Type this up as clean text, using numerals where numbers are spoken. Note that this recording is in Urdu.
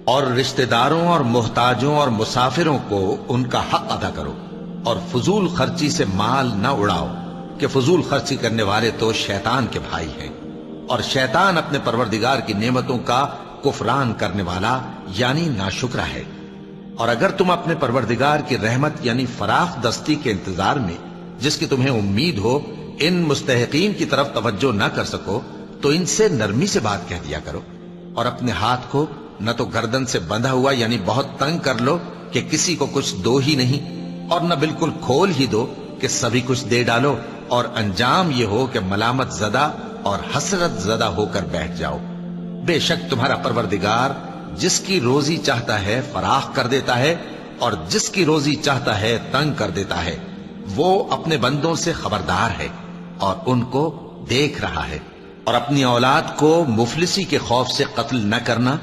اور رشتہ داروں اور محتاجوں اور مسافروں کو ان کا حق ادا کرو، اور فضول خرچی سے مال نہ اڑاؤ کہ فضول خرچی کرنے والے تو شیطان کے بھائی ہیں، اور شیطان اپنے پروردگار کی نعمتوں کا کفران کرنے والا یعنی ناشکرا ہے۔ اور اگر تم اپنے پروردگار کی رحمت یعنی فراخ دستی کے انتظار میں، جس کی تمہیں امید ہو، ان مستحقین کی طرف توجہ نہ کر سکو تو ان سے نرمی سے بات کہہ دیا کرو، اور اپنے ہاتھ کو نہ تو گردن سے بندھا ہوا یعنی بہت تنگ کر لو کہ کسی کو کچھ دو ہی نہیں، اور نہ بالکل کھول ہی دو کہ سبھی کچھ دے ڈالو، اور انجام یہ ہو کہ ملامت زدہ اور حسرت زدہ ہو کر بیٹھ جاؤ۔ بے شک تمہارا پروردگار جس کی روزی چاہتا ہے فراخ کر دیتا ہے، اور جس کی روزی چاہتا ہے تنگ کر دیتا ہے۔ وہ اپنے بندوں سے خبردار ہے اور ان کو دیکھ رہا ہے۔ اور اپنی اولاد کو مفلسی کے خوف سے قتل نہ کرنا،